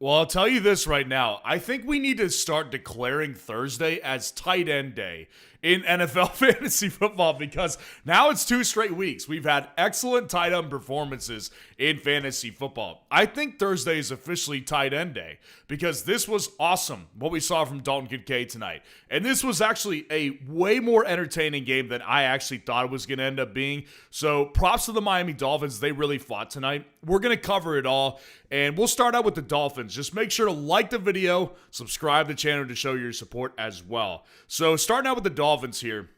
Well, I'll tell you this right now. I think we need to start declaring Thursday as tight end day in NFL fantasy football because now it's 2 straight weeks. We've had excellent tight end performances in fantasy football. I think Thursday is officially tight end day because this was awesome, what we saw from Dalton Kincaid tonight. And this was actually a way more entertaining game than I actually thought it was going to end up being. So props to the Miami Dolphins. They really fought tonight. We're going to cover it all. And we'll start out with the Dolphins. Just make sure to like the video, subscribe to the channel to show your support as well. So starting out with the Dolphins here,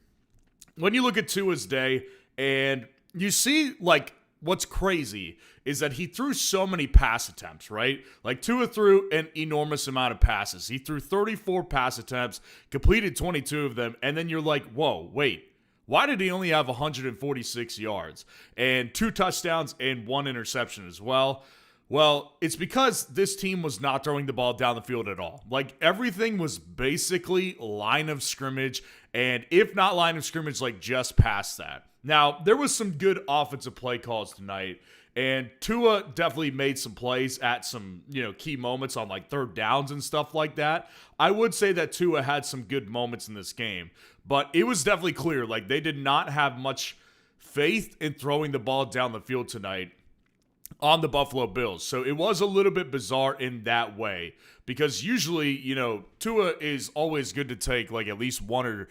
when you look at Tua's day and you see like what's crazy is that he threw so many pass attempts, right? Like Tua threw an enormous amount of passes. He threw 34 pass attempts, completed 22 of them, and then you're like, whoa, wait. Why did he only have 146 yards and 2 touchdowns and 1 interception as well? Well, it's because this team was not throwing the ball down the field at all. Like, everything was basically line of scrimmage, and if not line of scrimmage, like, just past that. Now, there was some good offensive play calls tonight, and Tua definitely made some plays at some, key moments on, like, third downs and stuff like that. I would say that Tua had some good moments in this game, but it was definitely clear, like, they did not have much faith in throwing the ball down the field tonight on the Buffalo Bills. So it was a little bit bizarre in that way because usually, Tua is always good to take like at least one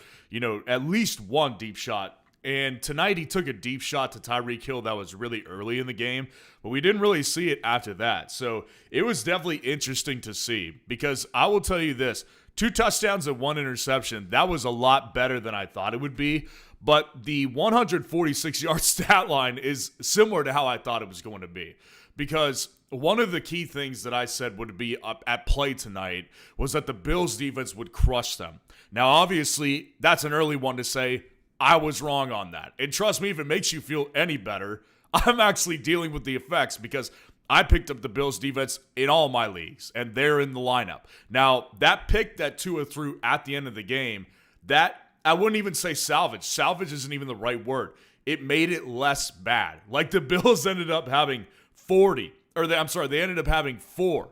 deep shot. And tonight he took a deep shot to Tyreek Hill that was really early in the game, but we didn't really see it after that. So it was definitely interesting to see because I will tell you this, 2 touchdowns and 1 interception, that was a lot better than I thought it would be. But the 146-yard stat line is similar to how I thought it was going to be. Because one of the key things that I said would be up at play tonight was that the Bills defense would crush them. Now, obviously, that's an early one to say I was wrong on that. And trust me, if it makes you feel any better, I'm actually dealing with the effects because I picked up the Bills defense in all my leagues, and they're in the lineup. Now, that pick that Tua threw at the end of the game, that I wouldn't even say salvage. Salvage isn't even the right word. It made it less bad. Like the Bills ended up having they ended up having 4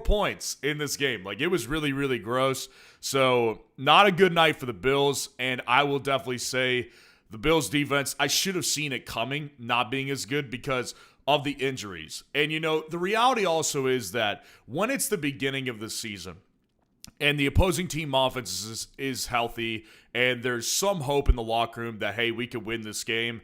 points in this game. Like it was really, really gross. So not a good night for the Bills. And I will definitely say the Bills defense, I should have seen it coming, not being as good because of the injuries. And the reality also is that when it's the beginning of the season, and the opposing team offense is healthy, and there's some hope in the locker room that, hey, we could win this game,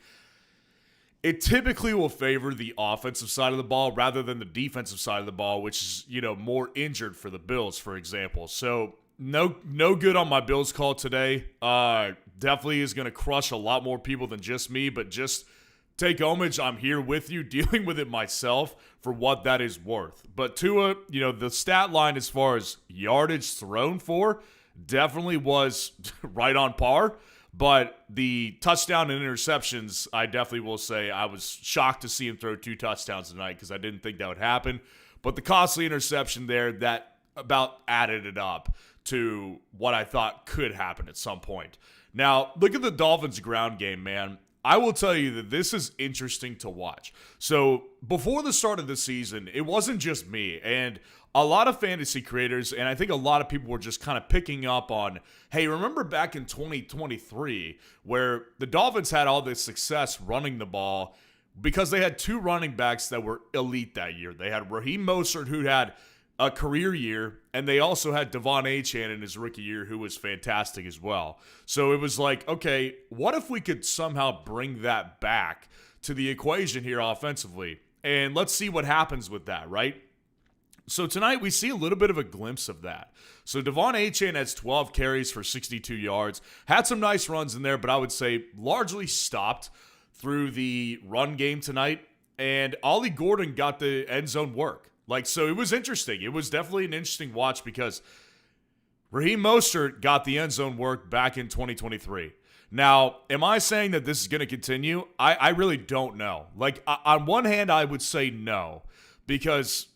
it typically will favor the offensive side of the ball rather than the defensive side of the ball, which is, more injured for the Bills, for example. So no good on my Bills call today. Definitely is going to crush a lot more people than just me, but just take homage. I'm here with you, dealing with it myself for what that is worth. But Tua, the stat line as far as yardage thrown for definitely was right on par. But the touchdown and interceptions, I definitely will say I was shocked to see him throw 2 touchdowns tonight because I didn't think that would happen. But the costly interception there, that about added it up to what I thought could happen at some point. Now, look at the Dolphins' ground game, man. I will tell you that this is interesting to watch. So before the start of the season, it wasn't just me and a lot of fantasy creators, and I think a lot of people were just kind of picking up on, hey, remember back in 2023 where the Dolphins had all this success running the ball because they had 2 running backs that were elite that year. They had Raheem Mostert, who had a career year, and they also had Achane in his rookie year, who was fantastic as well. So it was like, okay, what if we could somehow bring that back to the equation here offensively? And let's see what happens with that, right? So tonight we see a little bit of a glimpse of that. So Achane has 12 carries for 62 yards, had some nice runs in there, but I would say largely stopped through the run game tonight. And Ollie Gordon got the end zone work. So it was interesting. It was definitely an interesting watch because Raheem Mostert got the end zone work back in 2023. Now, am I saying that this is going to continue? I really don't know. On one hand, I would say no because,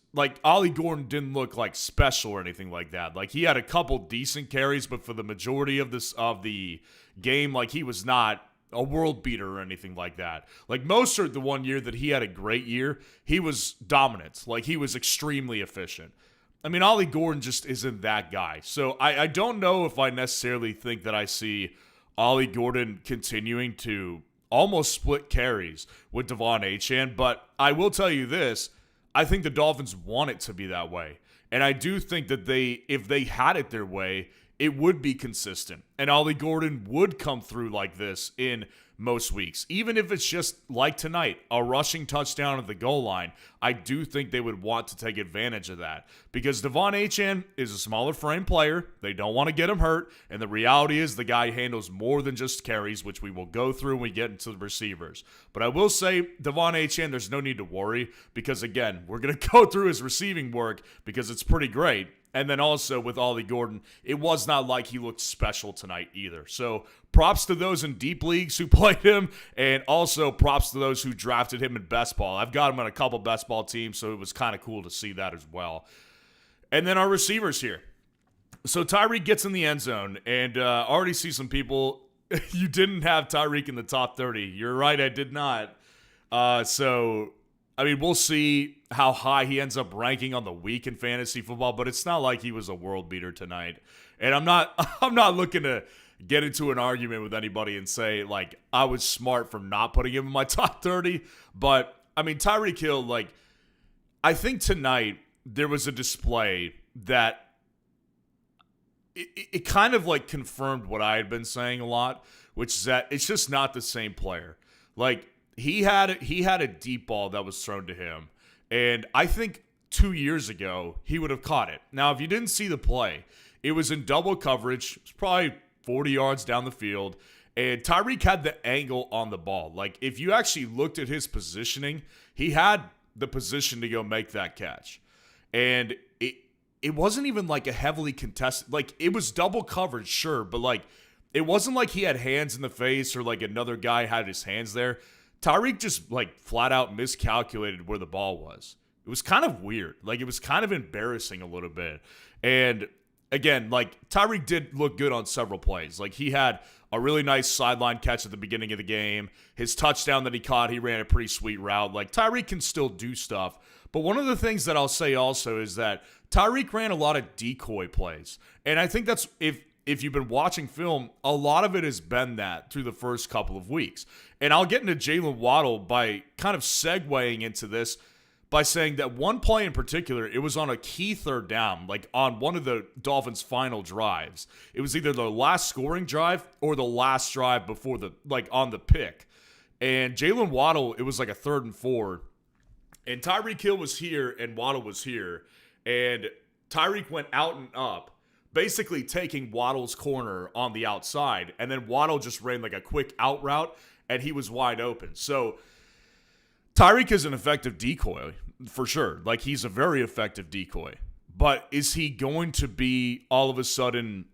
Ollie Gordon didn't look, special or anything like that. He had a couple decent carries, but for the majority of the game, he was not a world beater or anything like that. Mostert, the one year that he had a great year, he was dominant. He was extremely efficient. I mean, Ollie Gordon just isn't that guy. So I don't know if I necessarily think that I see Ollie Gordon continuing to almost split carries with Achane, but I will tell you this. I think the Dolphins want it to be that way. And I do think that if they had it their way, it would be consistent. And Ollie Gordon would come through like this in most weeks. Even if it's just like tonight, a rushing touchdown at the goal line, I do think they would want to take advantage of that. Because Achane is a smaller frame player. They don't want to get him hurt. And the reality is the guy handles more than just carries, which we will go through when we get into the receivers. But I will say, Achane, there's no need to worry. Because again, we're going to go through his receiving work because it's pretty great. And then also with Ollie Gordon, it was not like he looked special tonight either. So props to those in deep leagues who played him, and also props to those who drafted him in best ball. I've got him on a couple best ball teams, so it was kind of cool to see that as well. And then our receivers here. So Tyreek gets in the end zone, and already see some people, you didn't have Tyreek in the top 30. You're right, I did not. I mean, we'll see how high he ends up ranking on the week in fantasy football, but it's not like he was a world beater tonight. And I'm not looking to get into an argument with anybody and say, like, I was smart for not putting him in my top 30. But, I mean, Tyreek Hill, like, I think tonight there was a display that it kind of, like, confirmed what I had been saying a lot, which is that it's just not the same player. Like, he had a deep ball that was thrown to him, and I think 2 years ago he would have caught it. Now, if you didn't see the play, it was in double coverage. It's probably 40 yards down the field, and Tyreek had the angle on the ball. Like, if you actually looked at his positioning, he had the position to go make that catch, and it wasn't even like a heavily contested. Like, it was double coverage, sure, but like it wasn't like he had hands in the face or like another guy had his hands there. Tyreek just, like, flat out miscalculated where the ball was. It was kind of weird. Like, it was kind of embarrassing a little bit. And, again, like, Tyreek did look good on several plays. Like, he had a really nice sideline catch at the beginning of the game. His touchdown that he caught, he ran a pretty sweet route. Like, Tyreek can still do stuff. But one of the things that I'll say also is that Tyreek ran a lot of decoy plays. And I think that's, if you've been watching film, a lot of it has been that through the first couple of weeks. And I'll get into Jalen Waddle by kind of segueing into this by saying that one play in particular, it was on a key third down, like on one of the Dolphins' final drives. It was either the last scoring drive or the last drive before on the pick. And Jalen Waddle, it was like a 3rd and 4. And Tyreek Hill was here and Waddle was here. And Tyreek went out and up, basically taking Waddle's corner on the outside, and then Waddle just ran like a quick out route, and he was wide open. So Tyreek is an effective decoy, for sure. Like, he's a very effective decoy. But is he going to be all of a sudden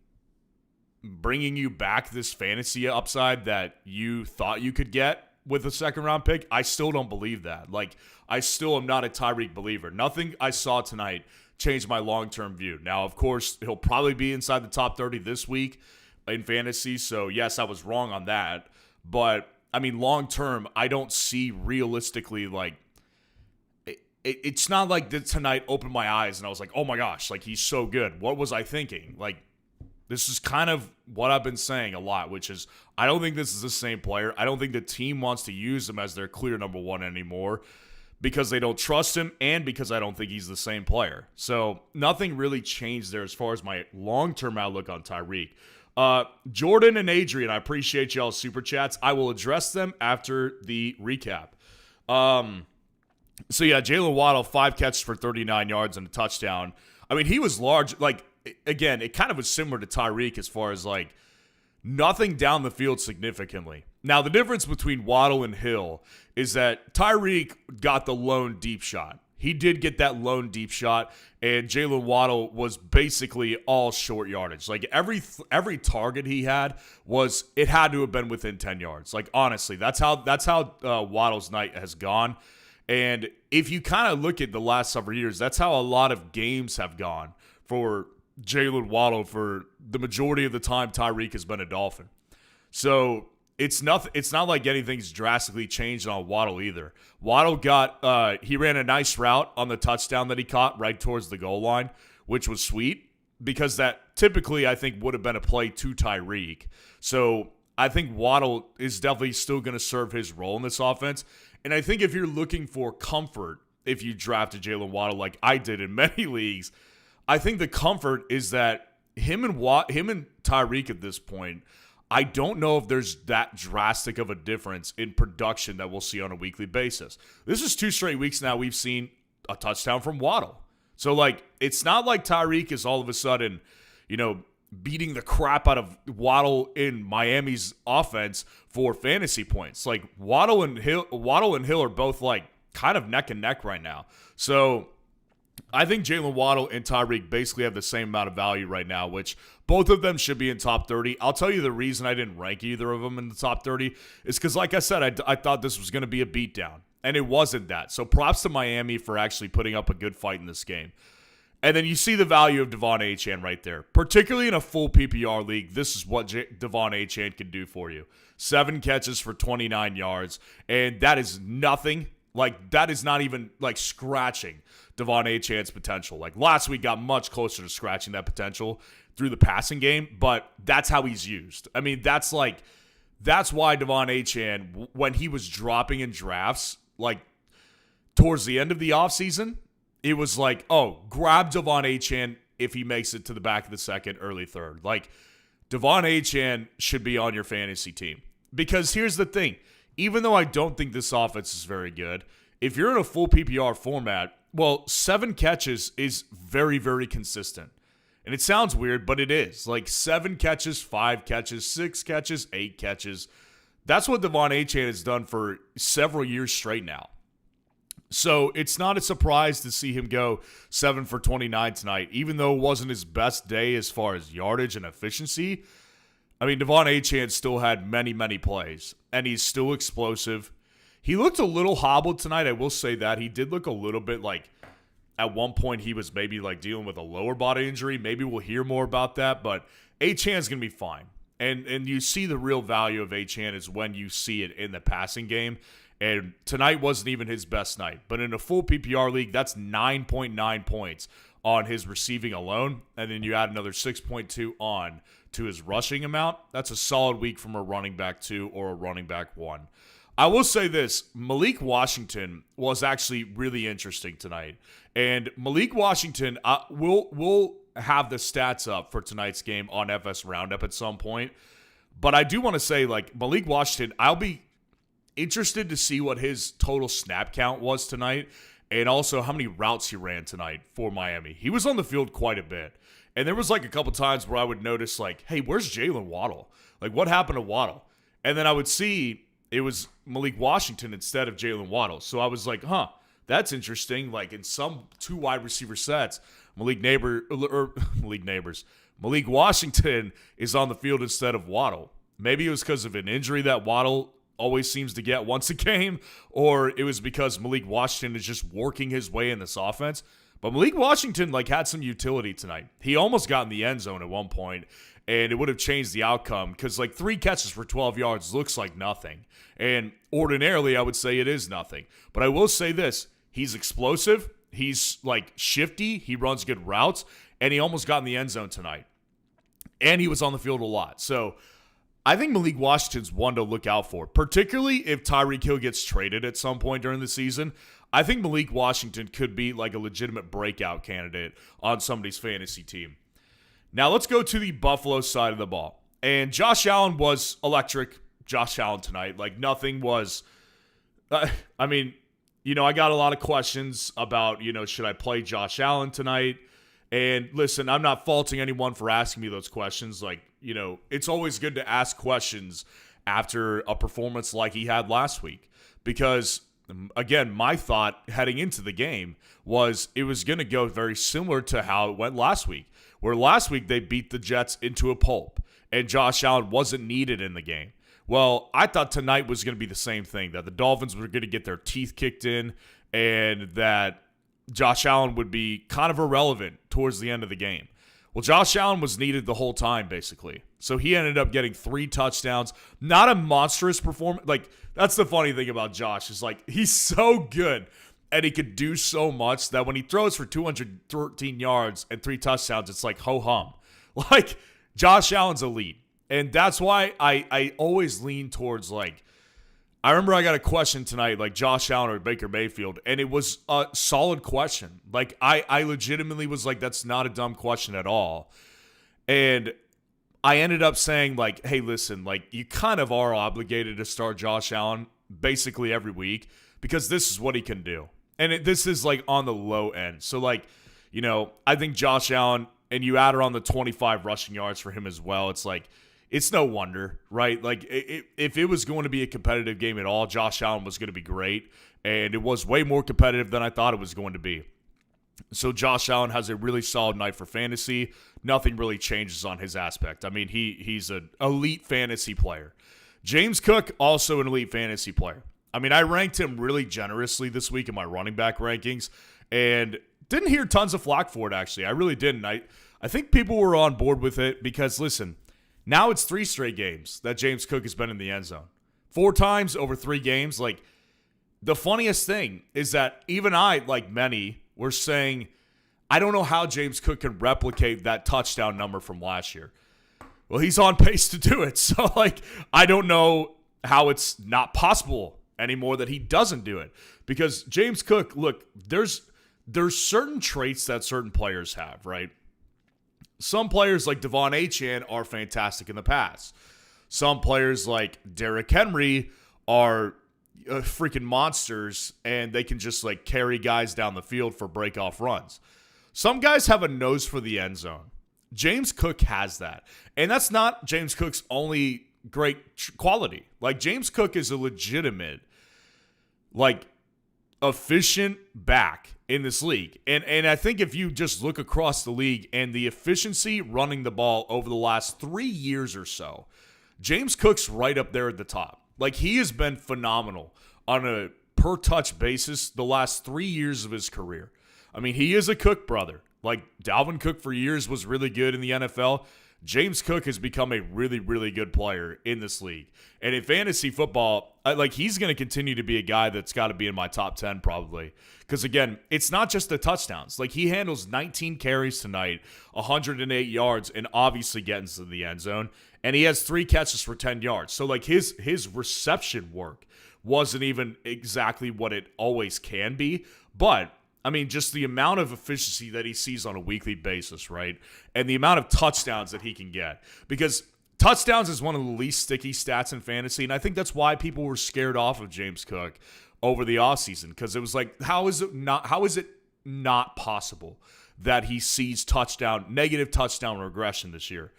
bringing you back this fantasy upside that you thought you could get with a second-round pick? I still don't believe that. Like, I still am not a Tyreek believer. Nothing I saw tonight changed my long-term view. Now, of course, he'll probably be inside the top 30 this week in fantasy, so yes, I was wrong on that. But, I mean, long-term, I don't see realistically, like, it's not like that tonight opened my eyes and I was like, oh my gosh, like, he's so good. What was I thinking? Like, this is kind of what I've been saying a lot, which is I don't think this is the same player. I don't think the team wants to use him as their clear number one anymore, because they don't trust him and because I don't think he's the same player. So nothing really changed there as far as my long-term outlook on Tyreek. Jordan and Adrian, I appreciate y'all's super chats. I will address them after the recap. So yeah, Jalen Waddle, 5 catches for 39 yards and a touchdown. I mean, he was large. Like, again, it kind of was similar to Tyreek as far as, like, nothing down the field significantly. Now, the difference between Waddle and Hill is that Tyreek got the lone deep shot. He did get that lone deep shot, and Jalen Waddle was basically all short yardage. Like, every target he had it had to have been within 10 yards. Like, honestly, that's how Waddle's night has gone. And if you kind of look at the last several years, that's how a lot of games have gone for Jalen Waddle for the majority of the time Tyreek has been a Dolphin. So it's nothing. It's not like anything's drastically changed on Waddle either. Waddle he ran a nice route on the touchdown that he caught right towards the goal line, which was sweet because that typically I think would have been a play to Tyreek. So I think Waddle is definitely still going to serve his role in this offense. And I think if you're looking for comfort, if you drafted Jalen Waddle like I did in many leagues, I think the comfort is that him and Tyreek at this point, I don't know if there's that drastic of a difference in production that we'll see on a weekly basis. This is 2 straight weeks now we've seen a touchdown from Waddle. So, like, it's not like Tyreek is all of a sudden, beating the crap out of Waddle in Miami's offense for fantasy points. Like, Waddle and Hill are both, like, kind of neck and neck right now. So I think Jalen Waddle and Tyreek basically have the same amount of value right now, which both of them should be in top 30. I'll tell you the reason I didn't rank either of them in the top 30 is because, like I said, I thought this was going to be a beatdown, and it wasn't that. So props to Miami for actually putting up a good fight in this game. And then you see the value of Devon Achane right there. Particularly in a full PPR league, this is what Devon Achane can do for you. 7 catches for 29 yards, and that is nothing. Like, that is not even, like, scratching Devon Achane's potential. Like, last week got much closer to scratching that potential through the passing game, but that's how he's used. I mean, that's why Devon Achane, when he was dropping in drafts, like, towards the end of the offseason, it was like, oh, grab Devon Achane if he makes it to the back of the second, early third. Like, Devon Achane should be on your fantasy team. Because here's the thing. Even though I don't think this offense is very good, if you're in a full PPR format, well, 7 catches is very, very consistent. And it sounds weird, but it is. Like 7 catches, 5 catches, 6 catches, 8 catches. That's what Devon Achane has done for several years straight now. So it's not a surprise to see him go 7 for 29 tonight, even though it wasn't his best day as far as yardage and efficiency. I mean, Devon Achane still had many, many plays, and he's still explosive. He looked a little hobbled tonight, I will say that. He did look a little bit like, at one point, he was maybe like dealing with a lower body injury. Maybe we'll hear more about that, but Achane's going to be fine. And you see the real value of Achane is when you see it in the passing game. And tonight wasn't even his best night. But in a full PPR league, that's 9.9 points on his receiving alone. And then you add another 6.2 on to his rushing amount. That's a solid week from a running back 2 or a running back 1. I will say this, Malik Washington was actually really interesting tonight. And Malik Washington, we'll have the stats up for tonight's game on FS Roundup at some point. But I do want to say, like, Malik Washington, I'll be interested to see what his total snap count was tonight and also how many routes he ran tonight for Miami. He was on the field quite a bit. And there was, like, a couple times where I would notice, like, hey, where's Jalen Waddle? Like, what happened to Waddle? And then I would see it was Malik Washington instead of Jalen Waddle. So I was like, that's interesting. Like, in some 2 wide receiver sets, Malik Washington is on the field instead of Waddle. Maybe it was because of an injury that Waddle always seems to get once a game, or it was because Malik Washington is just working his way in this offense. But Malik Washington, like, had some utility tonight. He almost got in the end zone at one point, and it would have changed the outcome because, like, 3 catches for 12 yards looks like nothing. And ordinarily, I would say it is nothing. But I will say this. He's explosive. He's, like, shifty. He runs good routes. And he almost got in the end zone tonight. And he was on the field a lot. So I think Malik Washington's one to look out for, particularly if Tyreek Hill gets traded at some point during the season. I think Malik Washington could be, like, a legitimate breakout candidate on somebody's fantasy team. Now let's go to the Buffalo side of the ball. And Josh Allen was electric. Josh Allen tonight. Like, nothing was I got a lot of questions about, should I play Josh Allen tonight? And listen, I'm not faulting anyone for asking me those questions. Like, it's always good to ask questions after a performance like he had last week. Because, again, my thought heading into the game was it was going to go very similar to how it went last week. Where last week they beat the Jets into a pulp. And Josh Allen wasn't needed in the game. Well, I thought tonight was going to be the same thing, that the Dolphins were going to get their teeth kicked in and that Josh Allen would be kind of irrelevant towards the end of the game. Well, Josh Allen was needed the whole time, basically. So he ended up getting 3 touchdowns. Not a monstrous performance. Like, that's the funny thing about Josh is, like, he's so good and he could do so much that when he throws for 213 yards and 3 touchdowns, it's like ho-hum. Like, Josh Allen's elite. And that's why I always lean towards, like, I remember I got a question tonight, like Josh Allen or Baker Mayfield, and it was a solid question. Like, I legitimately was like, that's not a dumb question at all. And I ended up saying, like, hey, listen, like, you kind of are obligated to start Josh Allen basically every week because this is what he can do. And this is, like, on the low end. So, like, you know, I think Josh Allen, and you add around the 25 rushing yards for him as well, it's like, it's no wonder, right? Like, if it was going to be a competitive game at all, Josh Allen was going to be great, and it was way more competitive than I thought it was going to be. So Josh Allen has a really solid night for fantasy. Nothing really changes on his aspect. I mean, he's an elite fantasy player. James Cook, also an elite fantasy player. I mean, I ranked him really generously this week in my running back rankings, and didn't hear tons of flack for it, actually. I really didn't. I think people were on board with it because, listen, now it's 3 straight games that James Cook has been in the end zone. 4 times over 3 games. Like, the funniest thing is that even I, like many, were saying, I don't know how James Cook can replicate that touchdown number from last year. Well, he's on pace to do it. So, like, I don't know how it's not possible anymore that he doesn't do it. Because James Cook, look, there's certain traits that certain players have, right? Some players like Achane are fantastic in the pass. Some players like Derrick Henry are freaking monsters, and they can just, like, carry guys down the field for break-off runs. Some guys have a nose for the end zone. James Cook has that. And that's not James Cook's only great quality. Like, James Cook is a legitimate, like, efficient back in this league. And I think if you just look across the league and the efficiency running the ball over the last 3 years or so, James Cook's right up there at the top. Like, he has been phenomenal on a per-touch basis the last 3 years of his career. I mean, he is a Cook brother. Like, Dalvin Cook for years was really good in the NFL. James Cook has become a really, really good player in this league. And in fantasy football, like, he's going to continue to be a guy that's got to be in my top 10 probably. Because, again, it's not just the touchdowns. Like, he handles 19 carries tonight, 108 yards, and obviously gets into the end zone. And he has 3 catches for 10 yards. So, like, his reception work wasn't even exactly what it always can be. But, I mean, just the amount of efficiency that he sees on a weekly basis, right? And the amount of touchdowns that he can get. Because touchdowns is one of the least sticky stats in fantasy, and I think that's why people were scared off of James Cook over the offseason. Because it was like, how is it not possible that he sees negative touchdown regression this year?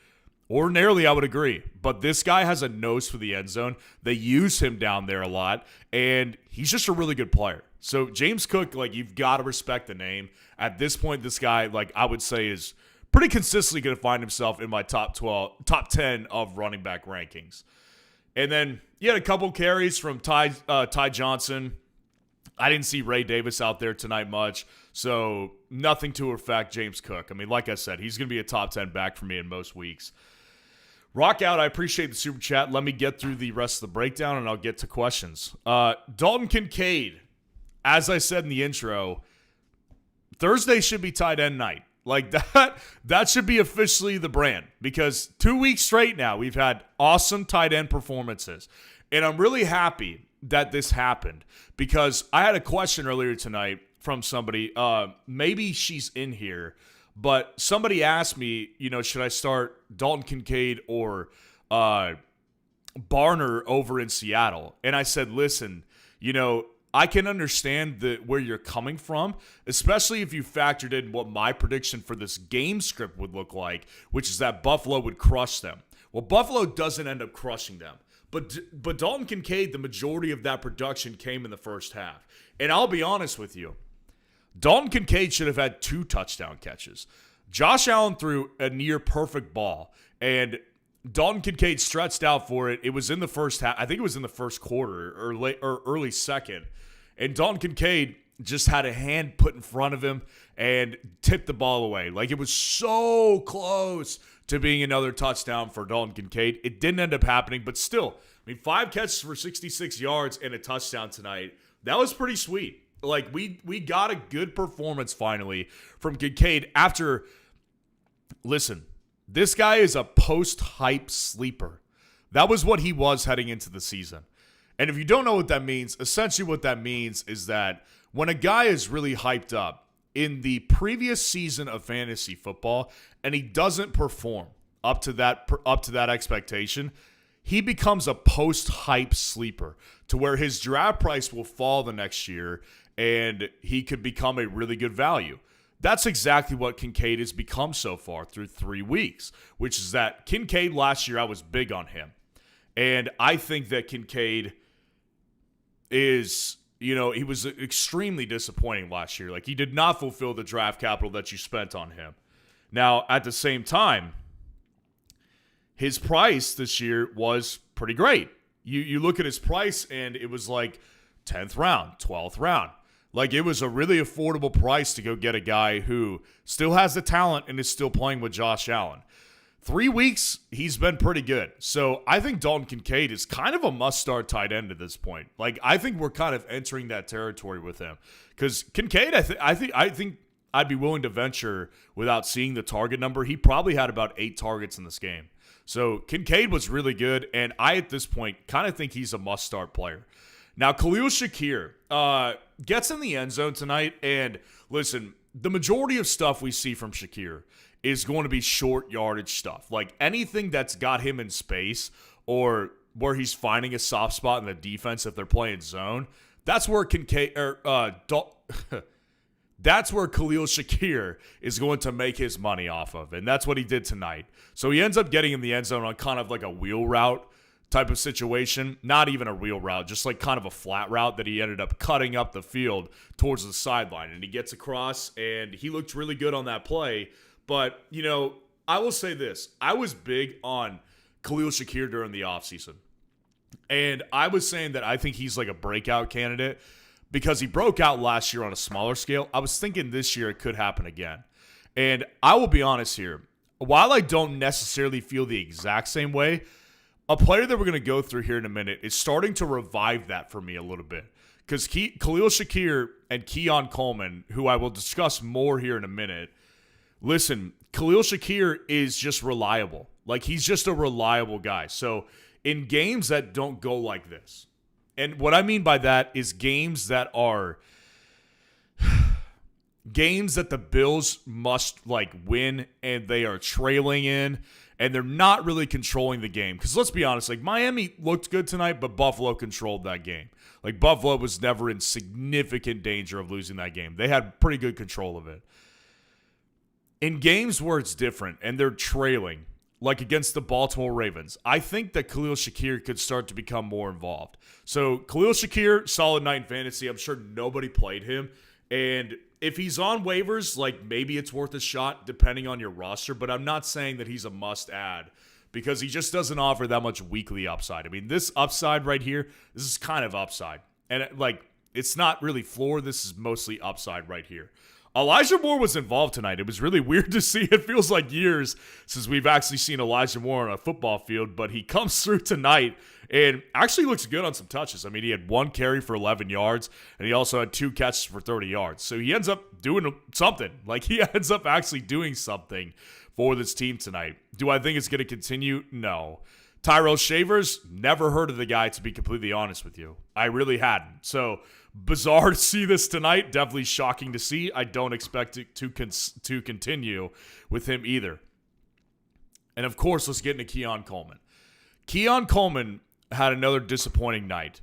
Ordinarily, I would agree. But this guy has a nose for the end zone. They use him down there a lot, and he's just a really good player. So James Cook, like, you've got to respect the name. At this point, this guy, like, I would say is pretty consistently going to find himself in my top 10 of running back rankings. And then you had a couple carries from Ty Johnson. I didn't see Ray Davis out there tonight much, so nothing to affect James Cook. I mean, like I said, he's going to be a top 10 back for me in most weeks. Rock out. I appreciate the super chat. Let me get through the rest of the breakdown, and I'll get to questions. Dalton Kincaid, as I said in the intro, Thursday should be tight end night. Like, that should be officially the brand, because 2 weeks straight now we've had awesome tight end performances. And I'm really happy that this happened, because I had a question earlier tonight from somebody. Maybe she's in here, but somebody asked me, should I start Dalton Kincaid or Barner over in Seattle? And I said, listen, I can understand where you're coming from, especially if you factored in what my prediction for this game script would look like, which is that Buffalo would crush them. Well, Buffalo doesn't end up crushing them. But Dalton Kincaid, the majority of that production came in the first half. And I'll be honest with you, Dalton Kincaid should have had 2 touchdown catches. Josh Allen threw a near perfect ball, and Dalton Kincaid stretched out for it. It was in the first half. I think it was in the first quarter or early second. And Dalton Kincaid just had a hand put in front of him, and tipped the ball away. Like, it was so close to being another touchdown for Dalton Kincaid. It didn't end up happening, but still, I mean, 5 catches for 66 yards and a touchdown tonight. That was pretty sweet. Like, we got a good performance finally from Kincaid after, listen, this guy is a post-hype sleeper. That was what he was heading into the season. And if you don't know what that means, essentially what that means is that when a guy is really hyped up in the previous season of fantasy football and he doesn't perform up to that expectation, he becomes a post-hype sleeper to where his draft price will fall the next year and he could become a really good value. That's exactly what Kincaid has become so far through 3 weeks, which is that Kincaid last year, I was big on him. And I think that Kincaid is, he was extremely disappointing last year. Like, he did not fulfill the draft capital that you spent on him. Now, at the same time, his price this year was pretty great. You look at his price, and it was like 10th round, 12th round. Like, it was a really affordable price to go get a guy who still has the talent and is still playing with Josh Allen. 3 weeks, he's been pretty good. So I think Dalton Kincaid is kind of a must-start tight end at this point. Like, I think we're kind of entering that territory with him. Because Kincaid, I think I'd be willing to venture without seeing the target number. He probably had about 8 targets in this game. So Kincaid was really good, and I, at this point, kind of think he's a must-start player. Now, Khalil Shakir gets in the end zone tonight, and listen, the majority of stuff we see from Shakir is going to be short yardage stuff. Like, anything that's got him in space or where he's finding a soft spot in the defense if they're playing zone, that's where that's where Khalil Shakir is going to make his money off of, and that's what he did tonight. So he ends up getting in the end zone on kind of like a wheel route type of situation. Not even a wheel route, just like kind of a flat route that he ended up cutting up the field towards the sideline. And he gets across, and he looked really good on that play. But, I will say this. I was big on Khalil Shakir during the offseason. And I was saying that I think he's like a breakout candidate because he broke out last year on a smaller scale. I was thinking this year it could happen again. And I will be honest here. While I don't necessarily feel the exact same way, a player that we're going to go through here in a minute is starting to revive that for me a little bit. Because Khalil Shakir and Keon Coleman, who I will discuss more here in a minute, listen, Khalil Shakir is just reliable. Like, he's just a reliable guy. So in games that don't go like this, and what I mean by that is games that are games that the Bills must win and they are trailing in and they're not really controlling the game. Because let's be honest, Miami looked good tonight, but Buffalo controlled that game. Buffalo was never in significant danger of losing that game. They had pretty good control of it. In games where it's different and they're trailing, like against the Baltimore Ravens, I think that Khalil Shakir could start to become more involved. So Khalil Shakir, solid night in fantasy. I'm sure nobody played him. And if he's on waivers, maybe it's worth a shot depending on your roster. But I'm not saying that he's a must-add because he just doesn't offer that much weekly upside. I mean, this upside right here, this is kind of upside. And it's not really floor. This is mostly upside right here. Elijah Moore was involved tonight. It was really weird to see. It feels like years since we've actually seen Elijah Moore on a football field, but he comes through tonight and actually looks good on some touches. I mean, he had 1 carry for 11 yards, and he also had 2 catches for 30 yards. So he ends up doing something. He ends up actually doing something for this team tonight. Do I think it's going to continue? No. Tyrell Shavers, never heard of the guy, to be completely honest with you. I really hadn't. So bizarre to see this tonight. Definitely shocking to see. I don't expect it to continue with him either. And of course, let's get into Keon Coleman. Keon Coleman had another disappointing night.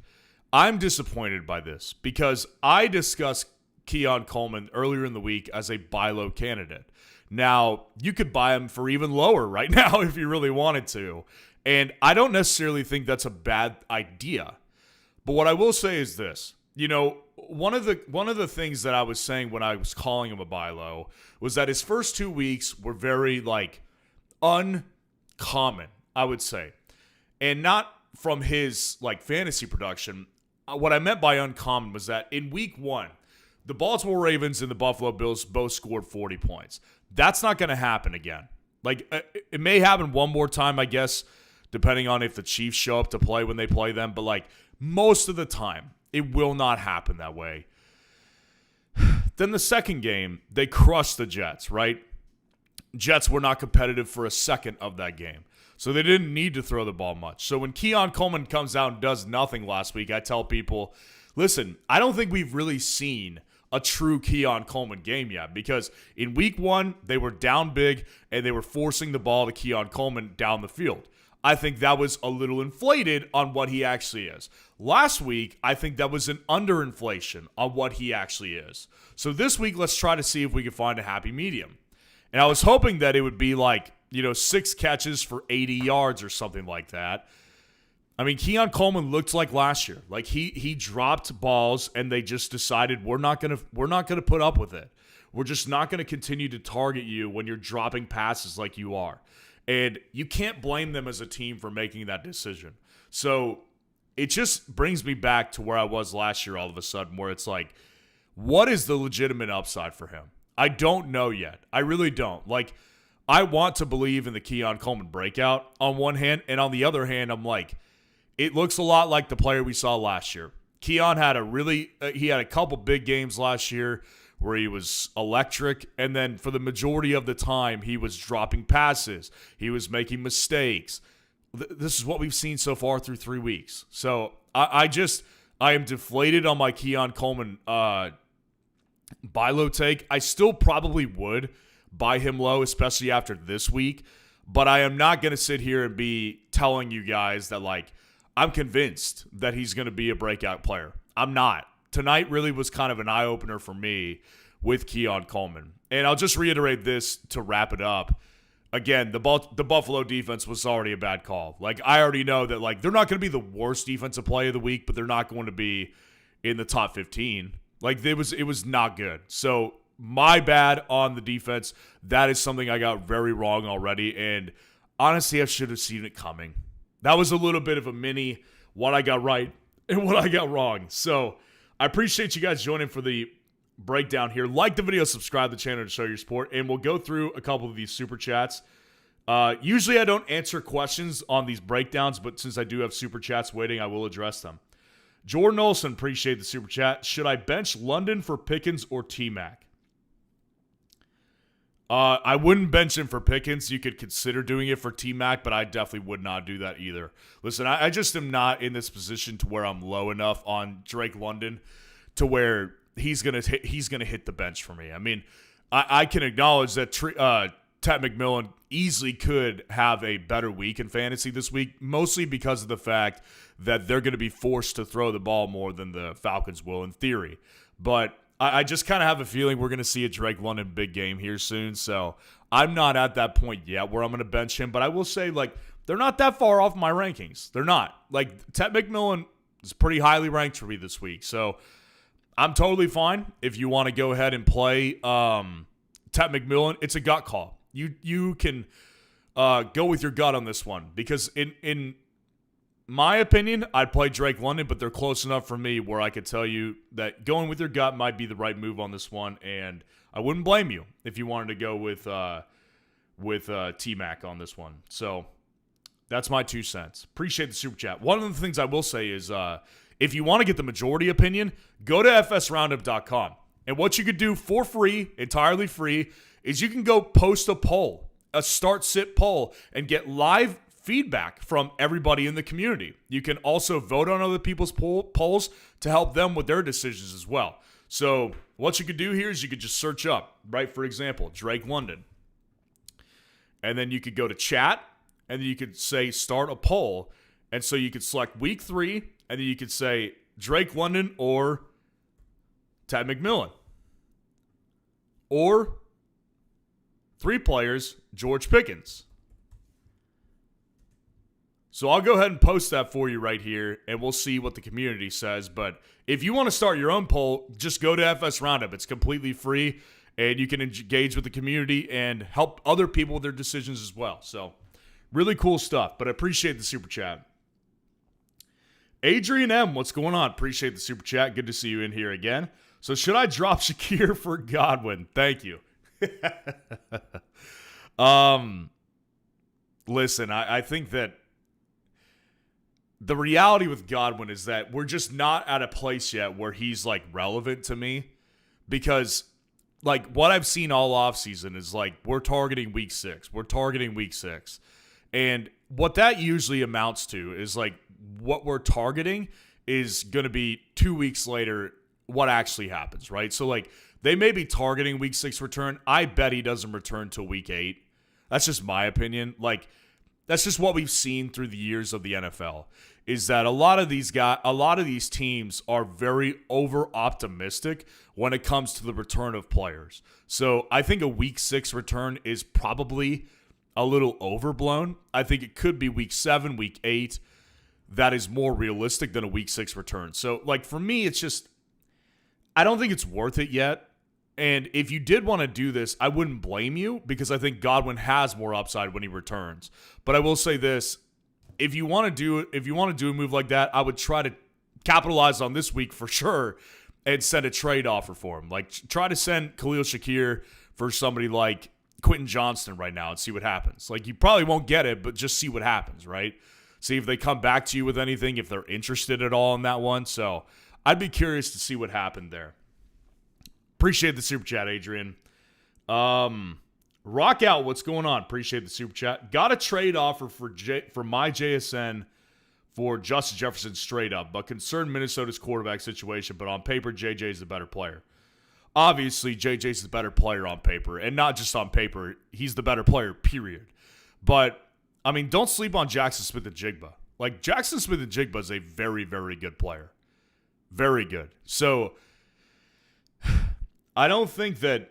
I'm disappointed by this because I discussed Keon Coleman earlier in the week as a buy low candidate. Now, you could buy him for even lower right now if you really wanted to. And I don't necessarily think that's a bad idea. But what I will say is this. One of the things that I was saying when I was calling him a buy low was that his first 2 weeks were very uncommon, I would say. And not from his fantasy production. What I meant by uncommon was that in week 1, the Baltimore Ravens and the Buffalo Bills both scored 40 points. That's not going to happen again. Like, it may happen one more time, I guess, depending on if the Chiefs show up to play when they play them. But, like, most of the time, it will not happen that way. Then the second game, they crushed the Jets, right? Jets were not competitive for a second of that game. So they didn't need to throw the ball much. So when Keon Coleman comes out and does nothing last week, I tell people, listen, I don't think we've really seen a true Keon Coleman game yet, because in week 1, they were down big and they were forcing the ball to Keon Coleman down the field. I think that was a little inflated on what he actually is. Last week, I think that was an underinflation on what he actually is. So this week, let's try to see if we can find a happy medium. And I was hoping that it would be like, 6 catches for 80 yards or something like that. I mean, Keon Coleman looked like last year. Like he dropped balls and they just decided we're not gonna put up with it. We're just not gonna continue to target you when you're dropping passes like you are. And you can't blame them as a team for making that decision. So it just brings me back to where I was last year all of a sudden, where it's like, what is the legitimate upside for him? I don't know yet. I really don't. Like, I want to believe in the Keon Coleman breakout on one hand, and on the other hand, I'm like, it looks a lot like the player we saw last year. Keon had he had a couple big games last year where he was electric, and then for the majority of the time, he was dropping passes. He was making mistakes. This is what we've seen so far through 3 weeks. So I am deflated on my Keon Coleman buy low take. I still probably would buy him low, especially after this week, but I am not going to sit here and be telling you guys that, like, I'm convinced that he's going to be a breakout player. I'm not. Tonight really was kind of an eye-opener for me with Keon Coleman. And I'll just reiterate this to wrap it up. Again, the Buffalo defense was already a bad call. Like, I already know that, like, they're not going to be the worst defensive play of the week, but they're not going to be in the top 15. Like, it was not good. So, my bad on the defense. That is something I got very wrong already. And honestly, I should have seen it coming. That was a little bit of a mini what I got right and what I got wrong. So I appreciate you guys joining for the breakdown here. Like the video, subscribe to the channel to show your support, and we'll go through a couple of these super chats. Usually I don't answer questions on these breakdowns, but since I do have super chats waiting, I will address them. Jordan Olson, appreciate the super chat. Should I bench London for Pickens or T-Mac? I wouldn't bench him for Pickens. You could consider doing it for T-Mac, but I definitely would not do that either. Listen, I just am not in this position to where I'm low enough on Drake London to where he's gonna hit the bench for me. I mean, I can acknowledge that Ted McMillan easily could have a better week in fantasy this week, mostly because of the fact that they're going to be forced to throw the ball more than the Falcons will in theory. But I just kind of have a feeling we're going to see a Drake London big game here soon. So I'm not at that point yet where I'm going to bench him. But I will say, like, they're not that far off my rankings. They're not. Like, Ted McMillan is pretty highly ranked for me this week. So I'm totally fine if you want to go ahead and play Ted McMillan. It's a gut call. You can go with your gut on this one. Because in my opinion, I'd play Drake London, but they're close enough for me where I could tell you that going with your gut might be the right move on this one, and I wouldn't blame you if you wanted to go with T-Mac on this one. So that's my 2 cents. Appreciate the super chat. One of the things I will say is if you want to get the majority opinion, go to fsroundup.com. And what you could do for free, entirely free, is you can go post a poll, a start-sit poll, and get live feedback from everybody in the community. You can also vote on other people's polls to help them with their decisions as well. So what you could do here is you could just search up, right, for example, Drake London. And then you could go to chat, and then you could say start a poll. And so you could select week 3, and then you could say Drake London or Ted McMillan. Or 3 players, George Pickens. So I'll go ahead and post that for you right here, and we'll see what the community says. But if you want to start your own poll, just go to FS Roundup. It's completely free, and you can engage with the community and help other people with their decisions as well. So really cool stuff, but I appreciate the super chat. Adrian M., what's going on? Appreciate the super chat. Good to see you in here again. So should I drop Shakir for Godwin? Thank you. Listen, I think that the reality with Godwin is that we're just not at a place yet where he's like relevant to me, because like what I've seen all offseason is like we're targeting week 6. We're targeting week 6. And what that usually amounts to is like what we're targeting is going to be 2 weeks later what actually happens, right? So like they may be targeting week 6 return. I bet he doesn't return till week 8. That's just my opinion. Like that's just what we've seen through the years of the NFL, is that a lot of these teams are very over optimistic when it comes to the return of players. So I think a week 6 return is probably a little overblown. I think it could be week 7, week 8. That is more realistic than a week 6 return. So like for me, it's just, I don't think it's worth it yet. And if you did want to do this, I wouldn't blame you, because I think Godwin has more upside when he returns. But I will say this, if you want to do a move like that, I would try to capitalize on this week for sure and send a trade offer for him. Like try to send Khalil Shakir for somebody like Quentin Johnston right now and see what happens. Like you probably won't get it, but just see what happens, right? See if they come back to you with anything, if they're interested at all in that one. So I'd be curious to see what happened there. Appreciate the super chat, Adrian. Rock out, what's going on? Appreciate the super chat. Got a trade offer for my JSN for Justin Jefferson straight up, but concerned Minnesota's quarterback situation. But on paper, JJ's the better player. Obviously, JJ's the better player on paper, and not just on paper. He's the better player, period. But I mean, don't sleep on Jackson Smith-Njigba. Like Jackson Smith-Njigba is a very, very good player, very good. So I don't think that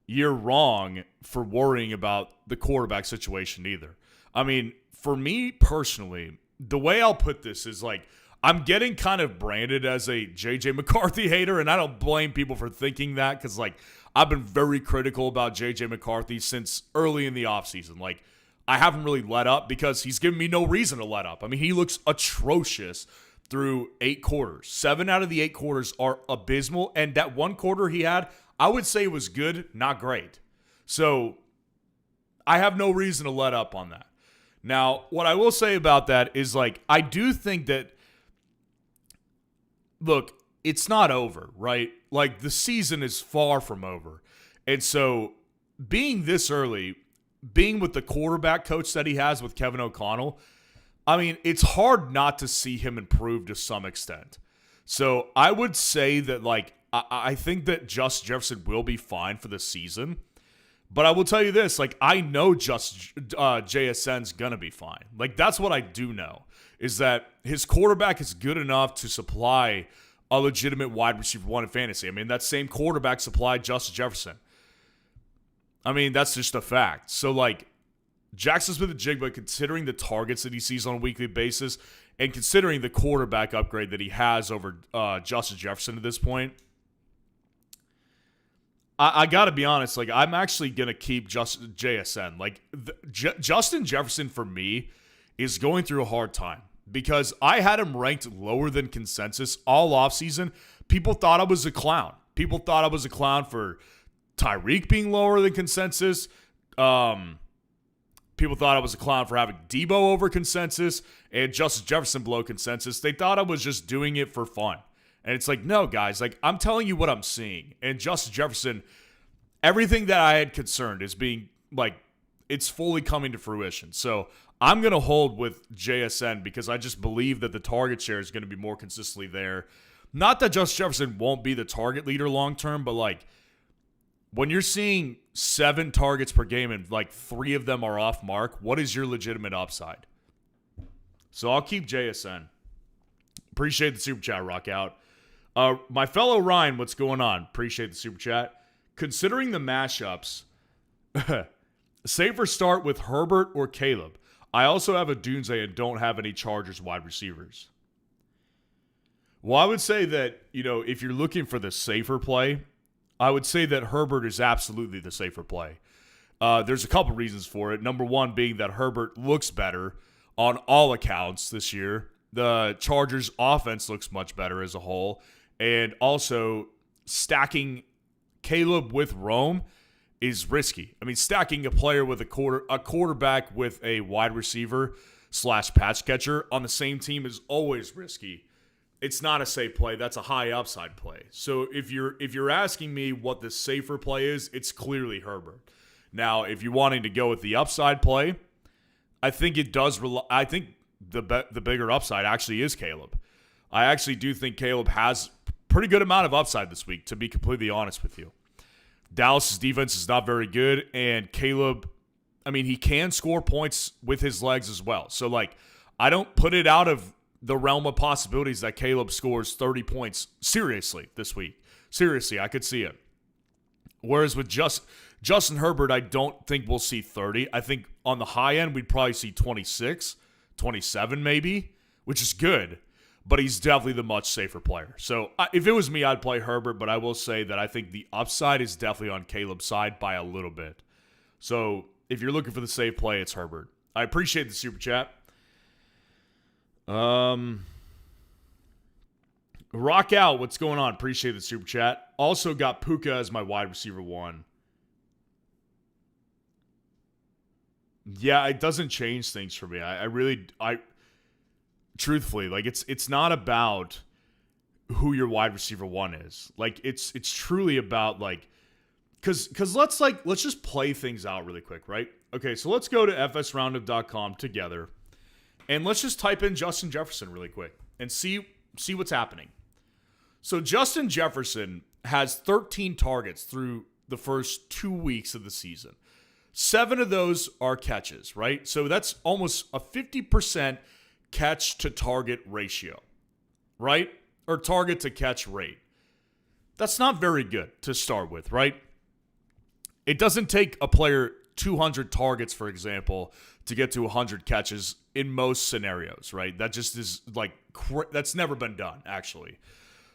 you're wrong for worrying about the quarterback situation either. I mean, for me personally, the way I'll put this is like I'm getting kind of branded as a J.J. McCarthy hater, and I don't blame people for thinking that, because like I've been very critical about J.J. McCarthy since early in the offseason. Like I haven't really let up because he's given me no reason to let up. I mean, he looks atrocious through 8 quarters. 7 out of the 8 quarters are abysmal. And that one quarter he had, I would say was good, not great. So I have no reason to let up on that. Now, what I will say about that is like, I do think that, look, it's not over, right? Like the season is far from over. And so being this early, being with the quarterback coach that he has with Kevin O'Connell, I mean, it's hard not to see him improve to some extent. So I would say that, like, I think that Justin Jefferson will be fine for the season. But I will tell you this, like, I know JSN's going to be fine. Like, that's what I do know, is that his quarterback is good enough to supply a legitimate wide receiver 1 in fantasy. I mean, that same quarterback supplied Justin Jefferson. I mean, that's just a fact. So, like, Jackson Smith-Njigba, considering the targets that he sees on a weekly basis and considering the quarterback upgrade that he has over Justin Jefferson at this point, I got to be honest. Like, I'm actually going to keep JSN. Like, Justin Jefferson, for me, is going through a hard time because I had him ranked lower than consensus all offseason. People thought I was a clown. People thought I was a clown for Tyreek being lower than consensus. People thought I was a clown for having Debo over consensus and Justin Jefferson below consensus. They thought I was just doing it for fun. And it's like, no, guys, like I'm telling you what I'm seeing. And Justin Jefferson, everything that I had concerned is being like, it's fully coming to fruition. So I'm going to hold with JSN because I just believe that the target share is going to be more consistently there. Not that Justin Jefferson won't be the target leader long term, but like when you're seeing 7 targets per game and like 3 of them are off mark, what is your legitimate upside? So I'll keep JSN. Appreciate the super chat, Rock Out. My fellow Ryan, what's going on? Appreciate the super chat. Considering the mashups, safer start with Herbert or Caleb. I also have a Dunze and don't have any Chargers wide receivers. Well, I would say that, if you're looking for the safer play, I would say that Herbert is absolutely the safer play. There's a couple reasons for it. Number one being that Herbert looks better on all accounts this year. The Chargers offense looks much better as a whole. And also, stacking Caleb with Rome is risky. I mean, stacking a player with a quarterback with a wide receiver / patch catcher on the same team is always risky. It's not a safe play. That's a high upside play. So if you're asking me what the safer play is, it's clearly Herbert. Now, if you're wanting to go with the upside play, I think it does. I think the bigger upside actually is Caleb. I actually do think Caleb has pretty good amount of upside this week, to be completely honest with you. Dallas' defense is not very good, and Caleb, I mean, he can score points with his legs as well. So, like, I don't put it out of the realm of possibilities that Caleb scores 30 points seriously this week. Seriously, I could see it. Whereas with Justin Herbert, I don't think we'll see 30. I think on the high end, we'd probably see 26, 27 maybe, which is good. But he's definitely the much safer player. So if it was me, I'd play Herbert, but I will say that I think the upside is definitely on Caleb's side by a little bit. So if you're looking for the safe play, it's Herbert. I appreciate the super chat. Rock out, what's going on? Appreciate the super chat. Also got Puka as my wide receiver 1. Yeah, it doesn't change things for me. I truthfully, like, it's not about who your wide receiver 1 is. Like, it's truly about, like, because let's just play things out really quick, right? Okay, so let's go to fsroundup.com together, and let's just type in Justin Jefferson really quick and see what's happening. So Justin Jefferson has 13 targets through the first 2 weeks of the season. 7 of those are catches, right? So that's almost a 50% catch to target ratio, right? Or target to catch rate. That's not very good to start with, right? It doesn't take a player 200 targets, for example, to get to 100 catches in most scenarios, right? That just is like, that's never been done, actually.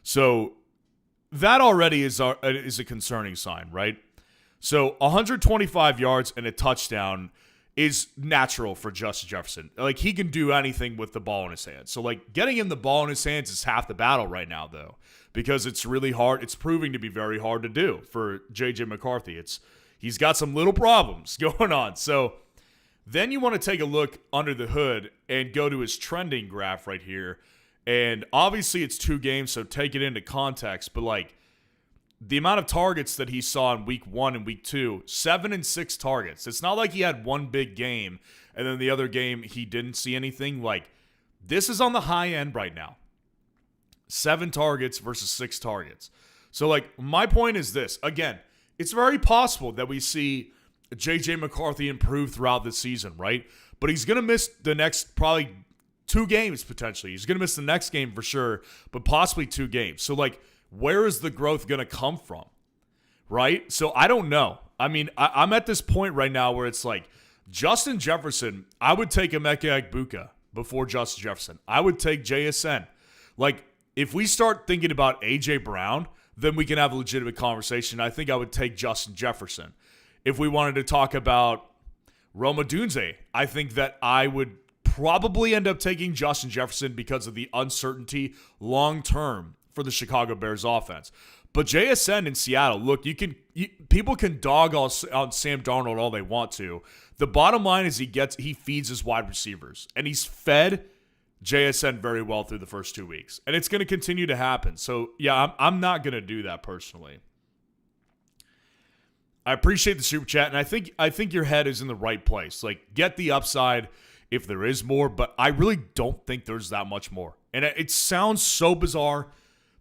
So that already is a concerning sign, right? So 125 yards and a touchdown is natural for Justin Jefferson. Like, he can do anything with the ball in his hands. So, like, getting him the ball in his hands is half the battle right now, though, because it's really hard. It's proving to be very hard to do for J.J. McCarthy. He's got some little problems going on. So then you want to take a look under the hood and go to his trending graph right here. And obviously it's 2 games, so take it into context. But, like, the amount of targets that he saw in week 1 and week 2, 7 and 6 targets. It's not like he had one big game and then the other game he didn't see anything. Like, this is on the high end right now. 7 targets versus 6 targets. So, like, my point is this. Again, it's very possible that we see J.J. McCarthy improve throughout the season, right? But he's going to miss the next probably 2 games potentially. He's going to miss the next game for sure, but possibly 2 games. So, like, where is the growth going to come from, right? So I don't know. I mean, I'm at this point right now where it's like Justin Jefferson, I would take Emeka Egbuka before Justin Jefferson. I would take JSN. Like, if we start thinking about A.J. Brown, then we can have a legitimate conversation. I think I would take Justin Jefferson. If we wanted to talk about Rome Odunze, I think that I would probably end up taking Justin Jefferson because of the uncertainty long-term for the Chicago Bears offense. But JSN in Seattle, look, people can dog on Sam Darnold all they want to. The bottom line is he feeds his wide receivers, and he's fed JSN very well through the first 2 weeks, and it's going to continue to happen. So yeah, I'm not going to do that personally. I appreciate the super chat, and I think your head is in the right place. Like, get the upside if there is more, but I really don't think there's that much more. And it sounds so bizarre,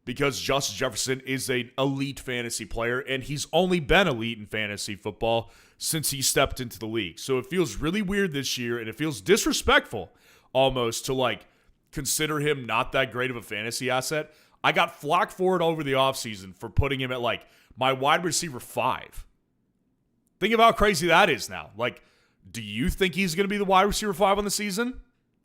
because Justin Jefferson is an elite fantasy player, and he's only been elite in fantasy football since he stepped into the league. So it feels really weird this year, and it feels disrespectful almost to, like, consider him not that great of a fantasy asset. I got flack for it over the offseason for putting him at, like, my wide receiver 5. Think of how crazy that is now. Like, do you think he's going to be the wide receiver 5 on the season?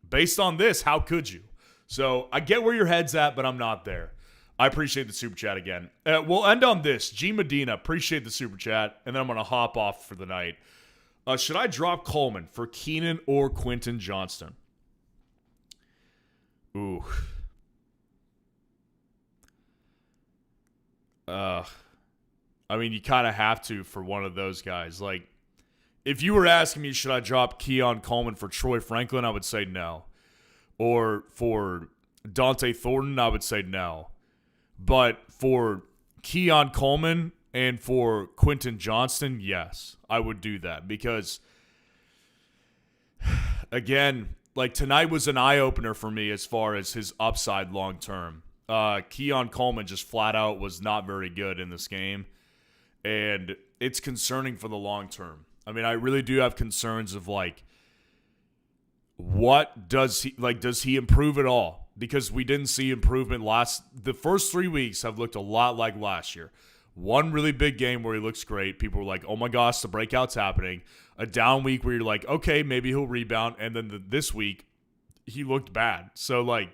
Based on this, how could you? So I get where your head's at, but I'm not there. I appreciate the super chat again. We'll end on this. G. Medina, appreciate the super chat, and then I'm going to hop off for the night. Should I drop Coleman for Keenan or Quentin Johnston? Ooh. I mean, you kind of have to for one of those guys. Like, if you were asking me, should I drop Keon Coleman for Troy Franklin, I would say no. Or for Dante Thornton, I would say no. But for Keon Coleman and for Quentin Johnston, yes, I would do that. Because, again, like tonight was an eye-opener for me as far as his upside long-term. Keon Coleman just flat out was not very good in this game. And it's concerning for the long term. I mean, I really do have concerns of like, what does he improve at all? Because we didn't see improvement the first 3 weeks have looked a lot like last year. One really big game where he looks great. People were like, oh my gosh, the breakout's happening. A down week where you're like, okay, maybe he'll rebound. And then this week, he looked bad. So like,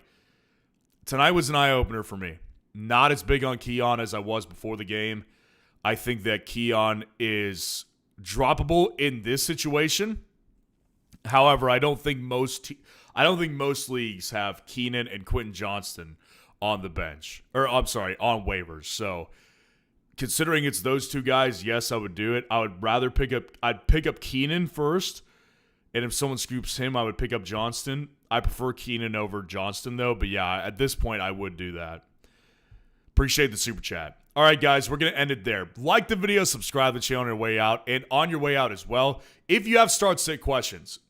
tonight was an eye-opener for me. Not as big on Keon as I was before the game. I think that Keon is droppable in this situation. However, I don't think most leagues have Keenan and Quentin Johnston on the bench. On waivers. So, considering it's those two guys, yes, I would do it. I'd pick up Keenan first. And if someone scoops him, I would pick up Johnston. I prefer Keenan over Johnston, though. But yeah, at this point, I would do that. Appreciate the super chat. All right, guys, we're going to end it there. Like the video, subscribe to the channel on your way out. And on your way out as well, if you have start-sit questions,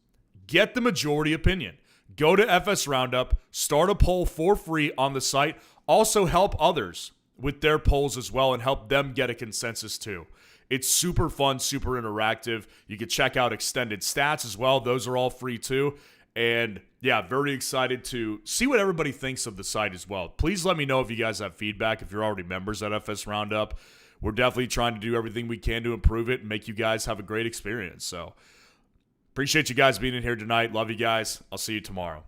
get the majority opinion. Go to FS Roundup, start a poll for free on the site. Also help others with their polls as well and help them get a consensus too. It's super fun, super interactive. You can check out extended stats as well. Those are all free too. And yeah, very excited to see what everybody thinks of the site as well. Please let me know if you guys have feedback, if you're already members at FS Roundup. We're definitely trying to do everything we can to improve it and make you guys have a great experience. So appreciate you guys being in here tonight. Love you guys. I'll see you tomorrow.